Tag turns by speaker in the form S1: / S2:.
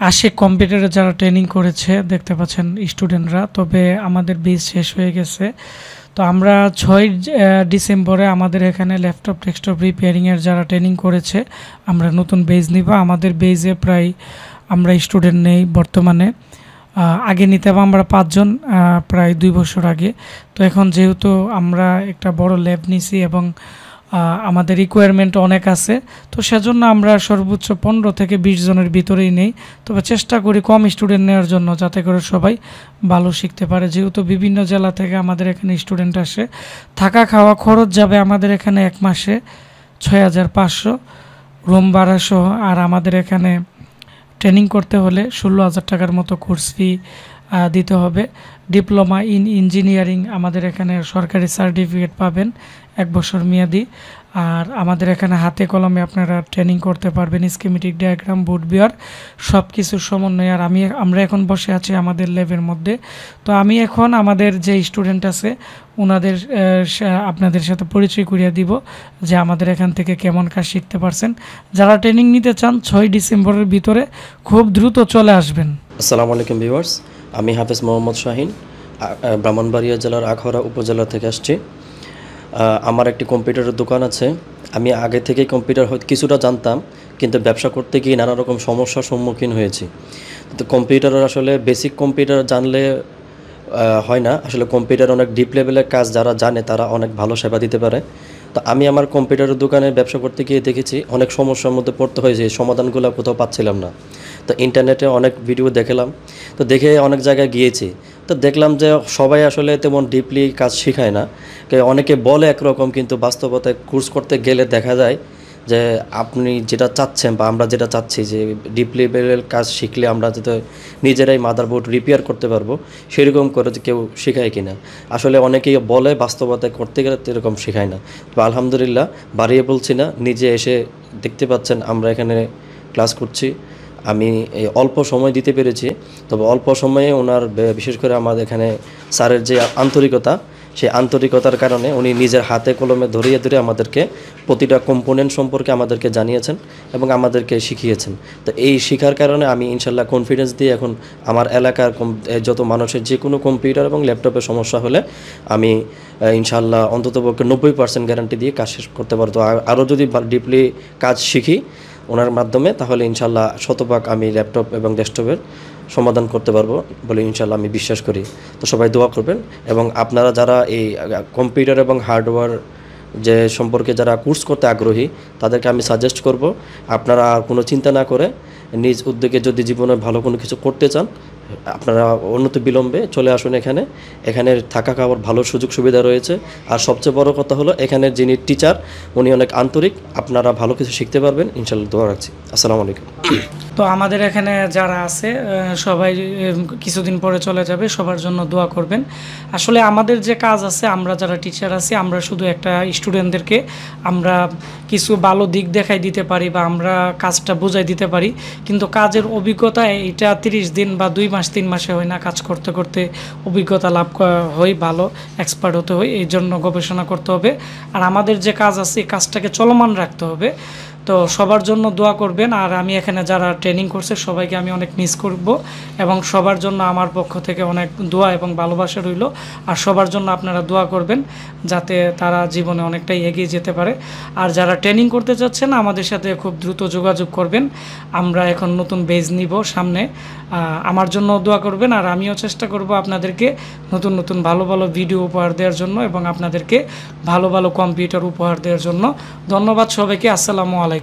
S1: আসে কম্পিউটারে যারা ট্রেনিং করেছে দেখতে পাচ্ছেন স্টুডেন্টরা, তবে আমাদের বেজ শেষ হয়ে গেছে। তো আমরা 6 ডিসেম্বরে আমাদের এখানে ল্যাপটপ ডেস্কটপ রিপেয়ারিংয়ের যারা ট্রেনিং করেছে আমরা নতুন বেজ নিব। আমাদের বেজে প্রায় আমরা স্টুডেন্ট নেই বর্তমানে, আগে নিতাম আমরা 5 জন প্রায় 2 বছর আগে। তো এখন যেহেতু আমরা একটা বড় ল্যাব নিছি এবং আমাদের রিকোয়ারমেন্ট অনেক আছে, তো সেজন্য আমরা সর্বোচ্চ 15 থেকে 20 জনের ভিতরেই নেই। তবে চেষ্টা করি কম স্টুডেন্ট নেওয়ার জন্য, যাতে করে সবাই ভালো শিখতে পারে। যেহেতু বিভিন্ন জেলা থেকে আমাদের এখানে স্টুডেন্ট আসে, থাকা খাওয়া খরচ যাবে আমাদের এখানে 1 মাসে 6500, রুম ভাড়া সহ। আর আমাদের এখানে ট্রেনিং করতে হলে 16,000 টাকার মতো কোর্স ফি দিতে হবে। ডিপ্লোমা ইন ইঞ্জিনিয়ারিং আমাদের এখানে সরকারি সার্টিফিকেট পাবেন 1 বছর মেয়াদি। আর আমাদের এখানে হাতে কলমে আপনারা ট্রেনিং করতে পারবেন, স্কিমেটিক ডায়াগ্রাম, বোর্ড বিয়ার সব কিছুর সমন্বয়। আর আমরা এখন বসে আছি আমাদের ল্যাবের মধ্যে। তো আমি এখন আমাদের যে স্টুডেন্ট আছে ওনাদের আপনাদের সাথে পরিচয় করিয়ে দিব যে আমাদের এখান থেকে কেমন কাজ শিখতে পারছেন। যারা ট্রেনিং নিতে চান 6 ডিসেম্বরের ভিতরে খুব দ্রুত চলে আসবেন।
S2: আসসালামু আলাইকুম ভিউয়ার্স, আমি হাফেজ মোহাম্মদ শাহিন, ব্রাহ্মণবাড়িয়া জেলার আখাউড়া উপজেলা থেকে আসছি। আমার একটি কম্পিউটারের দোকান আছে। আমি আগে থেকেই কম্পিউটার হয়তো কিছুটা জানতাম, কিন্তু ব্যবসা করতে গিয়ে নানা রকম সমস্যার সম্মুখীন হয়েছি। তো কম্পিউটারের আসলে বেসিক কম্পিউটার জানলে হয় না, আসলে কম্পিউটার অনেক ডিপ লেভেলের কাজ যারা জানে তারা অনেক ভালো সেবা দিতে পারে। তো আমি আমার কম্পিউটারের দোকানে ব্যবসা করতে গিয়ে দেখেছি অনেক সমস্যার মধ্যে পড়তে হয়েছে, সমাধানগুলো কোথাও পাচ্ছিলাম না। তো ইন্টারনেটে অনেক ভিডিও দেখলাম, তো দেখে অনেক জায়গায় গিয়েছি। তো দেখলাম যে সবাই আসলে তেমন ডিপলি কাজ শেখায় না, অনেকে বলে একরকম, কিন্তু বাস্তবতায় কোর্স করতে গেলে দেখা যায় যে আপনি যেটা চাচ্ছেন বা আমরা যেটা চাচ্ছি যে ডিপ লেভেলের কাজ শিখলে আমরা যাতে নিজেরাই মাদারবোর্ড রিপেয়ার করতে পারবো, সেরকম করে কেউ শেখায় কিনা। আসলে অনেকেই বলে, বাস্তবতায় করতে গেলে তো এরকম শেখায় না। তো আলহামদুলিল্লাহ, বাড়িয়ে বলছি না, নিজে এসে দেখতে পাচ্ছেন আমরা এখানে ক্লাস করছি। আমি এই অল্প সময় দিতে পেরেছি, তবে অল্প সময়ে ওনার বিশেষ করে আমাদের এখানে স্যারের যে আন্তরিকতা, সেই আন্তরিকতার কারণে উনি নিজের হাতে কলমে ধরিয়ে ধরে আমাদেরকে প্রতিটা কম্পোনেন্ট সম্পর্কে আমাদেরকে জানিয়েছেন এবং আমাদেরকে শিখিয়েছেন। তো এই শেখার কারণে আমি ইনশাল্লাহ কনফিডেন্স দিয়ে এখন আমার এলাকার যত মানুষের যে কোনো কম্পিউটার এবং ল্যাপটপের সমস্যা হলে আমি ইনশাল্লাহ অন্ততপক্ষে 90% গ্যারান্টি দিয়ে কাজ শেষ করতে পারবো। আরও যদি ডিপলি কাজ শিখি ওনার মাধ্যমে, তাহলে ইনশাল্লাহ শতভাগ আমি ল্যাপটপ এবং ডেস্কটপের সমাধান করতে পারবো বলে ইনশাল্লাহ আমি বিশ্বাস করি। তো সবাই দোয়া করবেন, এবং আপনারা যারা এই কম্পিউটার এবং হার্ডওয়্যার যে সম্পর্কে যারা কোর্স করতে আগ্রহী তাদেরকে আমি সাজেস্ট করব, আপনারা আর কোনো চিন্তা না করে নিজ উদ্যোগে যদি জীবনে ভালো কোনো কিছু করতে চান, আপনারা অনতি বিলম্বে চলে আসুন এখানে। এখানে থাকা খাওয়ার ভালো সুযোগ সুবিধা রয়েছে। আর সবচেয়ে বড় কথা হলো এখানের যিনি টিচার উনি অনেক আন্তরিক, আপনারা ভালো কিছু শিখতে পারবেন ইনশাল্লাহ। দোয়া রাখছি। আসসালামু আলাইকুম।
S1: তো আমাদের এখানে যারা আছে সবাই কিছুদিন পরে চলে যাবে, সবার জন্য দোয়া করবেন। আসলে আমাদের যে কাজ আছে, আমরা যারা টিচার আছি আমরা শুধু একটা স্টুডেন্টদেরকে আমরা কিছু ভালো দিক দেখাই দিতে পারি বা আমরা কাজটা বোঝাই দিতে পারি, কিন্তু কাজের অভিজ্ঞতা এটা 30 দিন বা 2 মাস 3 মাসে হয় না। কাজ করতে করতে অভিজ্ঞতা লাভ হয়, ভালো এক্সপার্ট হতে হয়, এই জন্য গবেষণা করতে হবে। আর আমাদের যে কাজ আছে এই কাজটাকে চলমান রাখতে হবে। তো সবার জন্য দোয়া করবেন। আর আমি এখানে যারা ট্রেনিং করছে সবাইকে আমি অনেক মিস করব, এবং সবার জন্য আমার পক্ষ থেকে অনেক দোয়া এবং ভালোবাসা রইল। আর সবার জন্য আপনারা দোয়া করবেন যাতে তারা জীবনে অনেকটাই এগিয়ে যেতে পারে। আর যারা ট্রেনিং করতে চাচ্ছেন আমাদের সাথে খুব দ্রুত যোগাযোগ করবেন। আমরা এখন নতুন বেজ নিব সামনে, আমার জন্য দোয়া করবেন। আর আমিও চেষ্টা করব আপনাদেরকে নতুন নতুন ভালো ভালো ভিডিও উপহার দেওয়ার জন্য এবং আপনাদেরকে ভালো ভালো কম্পিউটার উপহার দেওয়ার জন্য। ধন্যবাদ সবাইকে। আসসালামু আলাইকুম।